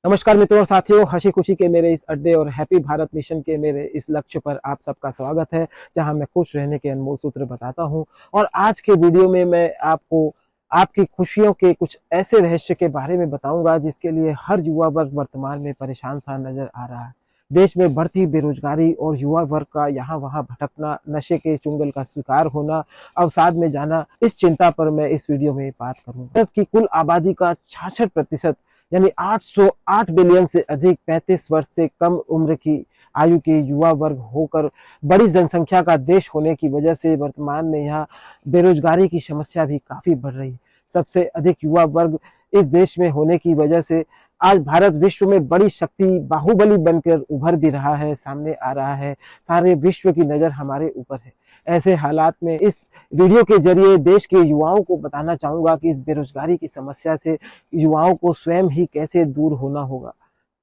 नमस्कार मित्रों और साथियों, हंसी खुशी के मेरे इस अड्डे और हैप्पी भारत मिशन के मेरे इस लक्ष्य पर आप सबका स्वागत है, जहां मैं खुश रहने के अनमोल सूत्र बताता हूं। और आज के वीडियो में मैं आपको आपकी खुशियों के कुछ ऐसे रहस्य के बारे में बताऊंगा जिसके लिए हर युवा वर्ग वर्तमान में परेशान सा नजर आ रहा है। देश में बढ़ती बेरोजगारी और युवा वर्ग का यहाँ वहाँ भटकना, नशे के चुंगल का शिकार होना, अवसाद में जाना, इस चिंता पर मैं इस वीडियो में बात करूंगा। भारत की कुल आबादी का 66% यानी 808 बिलियन से अधिक 35 वर्ष से कम उम्र की आयु के युवा वर्ग होकर बड़ी जनसंख्या का देश होने की वजह से वर्तमान में यहाँ बेरोजगारी की समस्या भी काफी बढ़ रही है। सबसे अधिक युवा वर्ग इस देश में होने की वजह से आज भारत विश्व में बड़ी शक्ति बाहुबली बनकर उभर भी रहा है, सामने आ रहा है। सारे विश्व की नजर हमारे ऊपर है। ऐसे हालात में इस वीडियो के जरिए देश के युवाओं को बताना चाहूंगा कि इस बेरोजगारी की समस्या से युवाओं को स्वयं ही कैसे दूर होना होगा।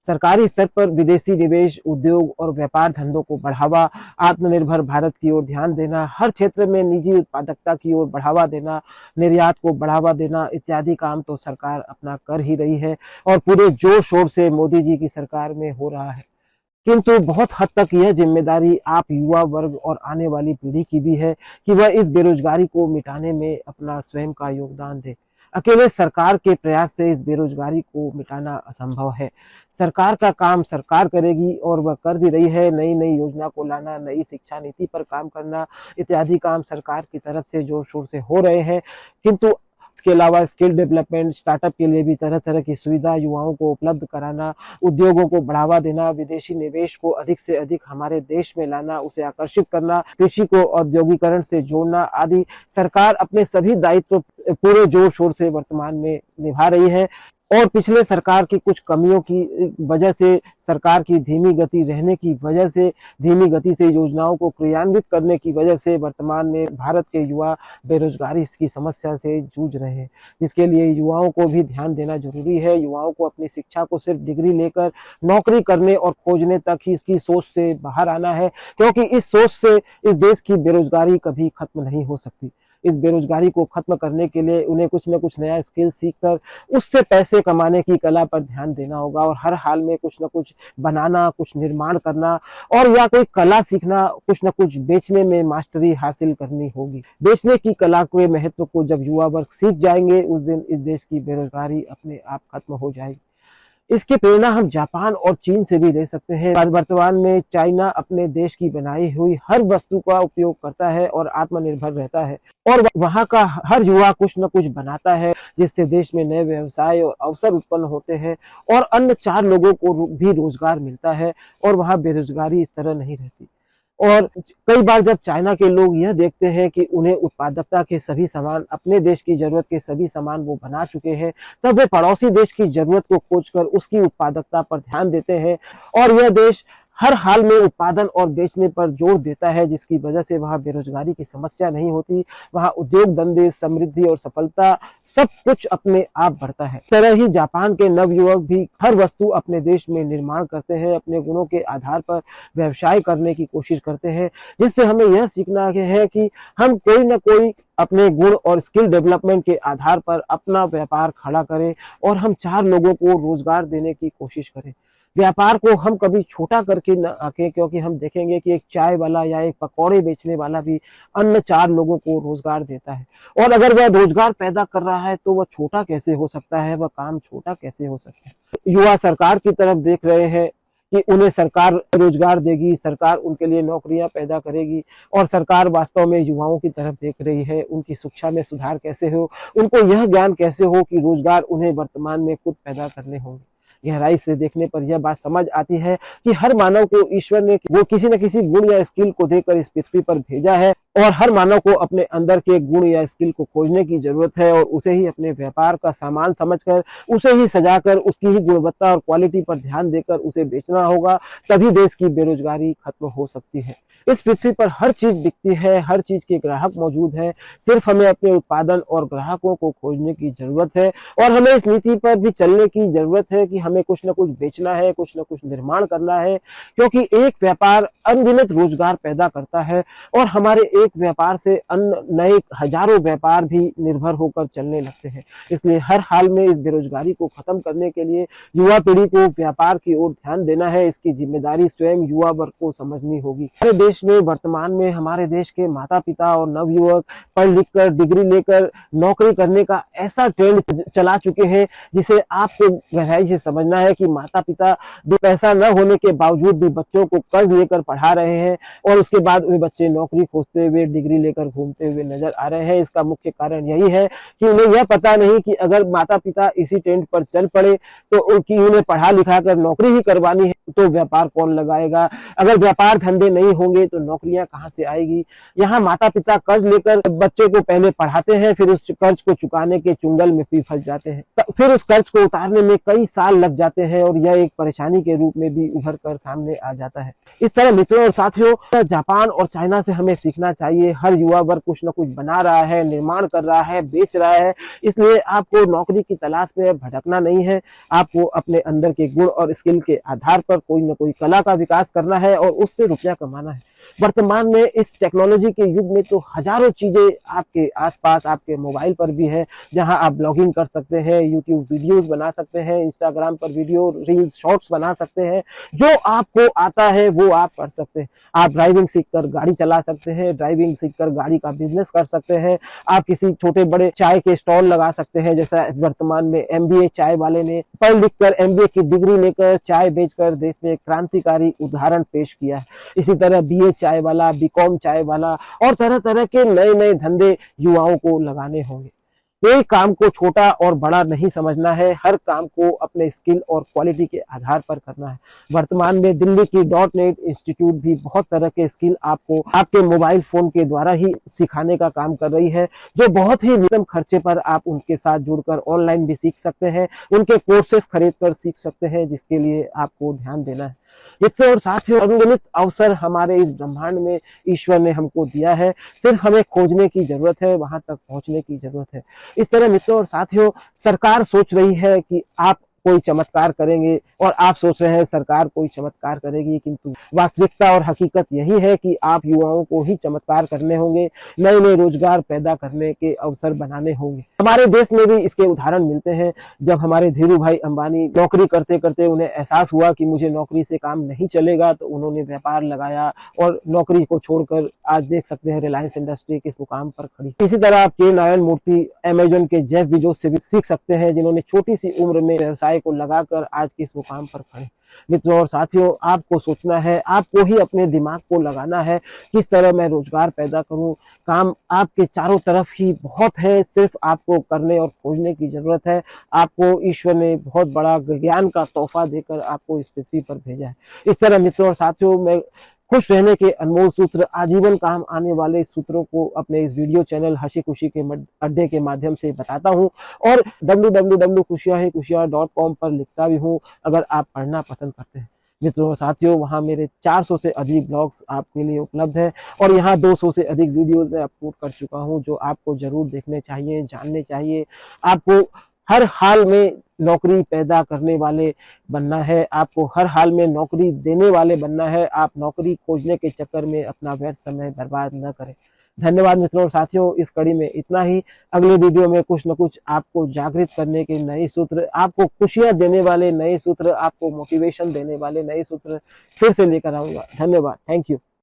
सरकारी स्तर पर विदेशी निवेश, उद्योग और व्यापार धंधों को बढ़ावा, आत्मनिर्भर भारत की ओर ध्यान देना, हर क्षेत्र में निजी उत्पादकता की ओर बढ़ावा देना, निर्यात को बढ़ावा देना इत्यादि काम तो सरकार अपना कर ही रही है और पूरे जोर शोर से मोदी जी की सरकार में हो रहा है। किंतु बहुत हद तक यह जिम्मेदारी आप युवा वर्ग और आने वाली पीढ़ी की भी है कि वह इस बेरोजगारी को मिटाने में अपना स्वयं का योगदान दे। अकेले सरकार के प्रयास से इस बेरोजगारी को मिटाना असंभव है। सरकार का काम सरकार करेगी और वह कर भी रही है। नई नई योजना को लाना, नई शिक्षा नीति पर काम करना इत्यादि काम सरकार की तरफ से जोर शोर से हो रहे हैं। किंतु इसके अलावा स्किल डेवलपमेंट, स्टार्टअप के लिए भी तरह तरह की सुविधा युवाओं को उपलब्ध कराना, उद्योगों को बढ़ावा देना, विदेशी निवेश को अधिक से अधिक हमारे देश में लाना, उसे आकर्षित करना, कृषि को औद्योगिकरण से जोड़ना आदि सरकार अपने सभी दायित्व पूरे जोर शोर से वर्तमान में निभा रही है। और पिछले सरकार की कुछ कमियों की वजह से, सरकार की धीमी गति रहने की वजह से, धीमी गति से योजनाओं को क्रियान्वित करने की वजह से वर्तमान में भारत के युवा बेरोजगारी की समस्या से जूझ रहे हैं, जिसके लिए युवाओं को भी ध्यान देना जरूरी है। युवाओं को अपनी शिक्षा को सिर्फ डिग्री लेकर नौकरी करने और खोजने तक ही इसकी सोच से बाहर आना है, क्योंकि इस सोच से इस देश की बेरोजगारी कभी खत्म नहीं हो सकती। इस बेरोजगारी को खत्म करने के लिए उन्हें कुछ न कुछ नया स्किल सीखकर उससे पैसे कमाने की कला पर ध्यान देना होगा और हर हाल में कुछ न कुछ बनाना, कुछ निर्माण करना और या कोई कला सीखना, कुछ न कुछ बेचने में मास्टरी हासिल करनी होगी। बेचने की कला के महत्व को जब युवा वर्ग सीख जाएंगे, उस दिन इस देश की बेरोजगारी अपने आप खत्म हो जाएगी। इसकी प्रेरणा हम जापान और चीन से भी ले सकते हैं। वर्तमान में चाइना अपने देश की बनाई हुई हर वस्तु का उपयोग करता है और आत्मनिर्भर रहता है और वहां का हर युवा कुछ न कुछ बनाता है, जिससे देश में नए व्यवसाय और अवसर उत्पन्न होते हैं और अन्य 4 लोगों को भी रोजगार मिलता है और वहां बेरोजगारी इस तरह नहीं रहती। और कई बार जब चाइना के लोग यह देखते हैं कि उन्हें उत्पादकता के सभी सामान, अपने देश की जरूरत के सभी सामान वो बना चुके हैं, तब वे पड़ोसी देश की जरूरत को खोजकर उसकी उत्पादकता पर ध्यान देते हैं और यह देश हर हाल में उत्पादन और बेचने पर जोर देता है, जिसकी वजह से वहां बेरोजगारी की समस्या नहीं होती। वहां उद्योग धंधे, समृद्धि और सफलता सब कुछ अपने आप बढ़ता है। इस तरह ही जापान के नवयुवक भी हर वस्तु अपने देश में निर्माण करते हैं, अपने गुणों के आधार पर व्यवसाय करने की कोशिश करते हैं, जिससे हमें यह सीखना है कि हम कोई न कोई अपने गुण और स्किल डेवलपमेंट के आधार पर अपना व्यापार खड़ा करें और हम 4 लोगों को रोजगार देने की कोशिश करें। व्यापार को हम कभी छोटा करके न आके, क्योंकि हम देखेंगे कि एक चाय वाला या एक पकौड़े बेचने वाला भी अन्य 4 लोगों को रोजगार देता है और अगर वह रोजगार पैदा कर रहा है तो वह छोटा कैसे हो सकता है, वह काम छोटा कैसे हो सकता है। युवा सरकार की तरफ देख रहे हैं कि उन्हें सरकार रोजगार देगी, सरकार उनके लिए नौकरियां पैदा करेगी और सरकार वास्तव में युवाओं की तरफ देख रही है, उनकी शिक्षा में सुधार कैसे हो, उनको यह ज्ञान कैसे हो कि रोजगार उन्हें वर्तमान में खुद पैदा करने होंगे। गहराई से देखने पर यह बात समझ आती है कि हर मानव को ईश्वर ने वो किसी न किसी गुण या स्किल को देकर इस पृथ्वी पर भेजा है और हर मानव को अपने अंदर के गुण या स्किल को खोजने की जरूरत है और उसे ही अपने व्यापार का सामान समझकर, उसे ही सजाकर, उसकी ही गुणवत्ता और क्वालिटी पर ध्यान देकर उसे बेचना होगा। तभी देश की बेरोजगारी खत्म हो सकती है। इस पृथ्वी पर हर चीज बिकती है, हर चीज के ग्राहक मौजूद है, सिर्फ हमें अपने उत्पादन और ग्राहकों को खोजने की जरूरत है और हमें इस नीति पर भी चलने की जरूरत है कि हमें कुछ न कुछ बेचना है, कुछ न कुछ निर्माण करना है, क्योंकि एक व्यापार अनगिनत रोजगार पैदा करता है और हमारे एक व्यापार से अन्य नए हजारों व्यापार भी निर्भर होकर चलने लगते हैं। इसलिए हर हाल में इस बेरोजगारी को खत्म करने के लिए युवा पीढ़ी को व्यापार की ओर ध्यान देना है। इसकी जिम्मेदारी स्वयं युवा वर्ग को समझनी होगी। हमारे देश में वर्तमान में हमारे देश के माता पिता और नवयुवक पढ़ लिख कर डिग्री लेकर नौकरी करने का ऐसा ट्रेंड चला चुके हैं जिसे आपको गहराई से समझना है कि माता पिता पैसा न होने के बावजूद भी बच्चों को कर्ज लेकर पढ़ा रहे हैं और उसके बाद वे बच्चे नौकरी खोजते हुए डिग्री लेकर घूमते हुए नजर आ रहे हैं। इसका मुख्य कारण यही है कि उन्हें यह पता नहीं कि अगर माता पिता इसी ट्रेंड पर चल पड़े तो उनकी उन्हें पढ़ा लिखा कर नौकरी ही करवानी है तो व्यापार कौन लगाएगा। अगर व्यापार धंधे नहीं होंगे तो नौकरियां कहां से आएगी। यहाँ माता पिता कर्ज लेकर बच्चे को पहले पढ़ाते हैं, फिर उस कर्ज को चुकाने के चुंगल में भी फंस जाते हैं, फिर उस कर्ज को उतारने में कई साल लग जाते हैं और यह एक परेशानी के रूप में भी उभर कर सामने आ जाता है। इस तरह मित्रों और साथियों, जापान और चाइना से हमें सीखना चाहिए। हर युवा वर्ग कुछ न कुछ बना रहा है, निर्माण कर रहा है, बेच रहा है। इसलिए आपको नौकरी की तलाश में भटकना नहीं है। आपको अपने अंदर के गुण और स्किल के आधार पर कोई न कोई कला का विकास करना है और उससे रुपया कमाना है। वर्तमान में इस टेक्नोलॉजी के युग में तो हजारों चीजें आपके आसपास आपके मोबाइल पर भी है, जहां आप ब्लॉगिंग कर सकते हैं, यूट्यूब वीडियोस बना सकते हैं, इंस्टाग्राम पर वीडियो रील्स शॉर्ट्स बना सकते हैं। जो आपको आता है वो आप कर सकते हैं। आप ड्राइविंग सीखकर गाड़ी चला सकते हैं, ड्राइविंग सीखकर गाड़ी का बिजनेस कर सकते हैं। आप किसी छोटे बड़े चाय के स्टॉल लगा सकते हैं, जैसा वर्तमान में MBA चाय वाले ने पढ़ लिख कर MBA की डिग्री लेकर चाय बेचकर देश में एक क्रांतिकारी उदाहरण पेश किया है। इसी तरह BA चाय वाला, BCom चाय वाला और तरह तरह के नए नए धंधे युवाओं को लगाने होंगे। कोई काम को छोटा और बड़ा नहीं समझना है, हर काम को अपने स्किल और क्वालिटी के आधार पर करना है। वर्तमान में दिल्ली की .NET इंस्टीट्यूट भी बहुत तरह के स्किल आपको आपके मोबाइल फोन के द्वारा ही सिखाने का काम कर रही है, जो बहुत ही न्यूनतम खर्चे पर आप उनके साथ जुड़कर ऑनलाइन भी सीख सकते हैं, उनके कोर्सेस खरीद कर सीख सकते हैं, जिसके लिए आपको ध्यान देना है। मित्रों और साथियों, अनगिनत अवसर हमारे इस ब्रह्मांड में ईश्वर ने हमको दिया है, सिर्फ हमें खोजने की जरूरत है, वहां तक पहुंचने की जरूरत है। इस तरह मित्रों और साथियों, सरकार सोच रही है कि आप कोई चमत्कार करेंगे और आप सोच रहे हैं सरकार कोई चमत्कार करेगी, किंतु वास्तविकता और हकीकत यही है कि आप युवाओं को ही चमत्कार करने होंगे, नए नए रोजगार पैदा करने के अवसर बनाने होंगे। हमारे देश में भी इसके उदाहरण मिलते हैं। जब हमारे धीरू भाई अंबानी नौकरी करते करते उन्हें एहसास हुआ कि मुझे नौकरी से काम नहीं चलेगा, तो उन्होंने व्यापार लगाया और नौकरी को छोड़कर आज देख सकते हैं रिलायंस इंडस्ट्री किस मुकाम पर खड़ी। इसी तरह आप के नारायण मूर्ति अमेजन के जेफ बेजोस से भी सीख सकते हैं, जिन्होंने छोटी सी उम्र में व्यवसाय को लगाकर आज किस मुकाम पर खड़े। मित्रों और साथियों, आपको सोचना है, आपको ही अपने दिमाग को लगाना है, किस तरह मैं रोजगार पैदा करूं। काम आपके चारों तरफ ही बहुत है, सिर्फ आपको करने और खोजने की जरूरत है। आपको ईश्वर ने बहुत बड़ा ज्ञान का तोहफा देकर आपको इस पृथ्वी पर भेजा है। इस तरह मित्रों और साथियों, मैं खुश रहने के अनमोल सूत्र, आजीवन काम आने वाले सूत्रों को अपने इस वीडियो चैनल हंसी खुशी के अड्डे के माध्यम से बताता हूं और www.खुशियाँ-खुशियाँ.com पर लिखता भी हूं, अगर आप पढ़ना पसंद करते हैं। मित्रों और साथियों, वहां मेरे 400 से अधिक ब्लॉग्स आपके लिए उपलब्ध है और यहाँ 200 से अधिक वीडियोज में अपलोड कर चुका हूँ, जो आपको जरूर देखने चाहिए, जानने चाहिए। आपको हर हाल में नौकरी पैदा करने वाले बनना है, आपको हर हाल में नौकरी देने वाले बनना है। आप नौकरी खोजने के चक्कर में अपना व्यर्थ समय बर्बाद न करें। धन्यवाद मित्रों और साथियों, इस कड़ी में इतना ही। अगले वीडियो में कुछ न कुछ आपको जागृत करने के नए सूत्र, आपको खुशियां देने वाले नए सूत्र, आपको मोटिवेशन देने वाले नए सूत्र फिर से लेकर आऊंगा। धन्यवाद, थैंक यू।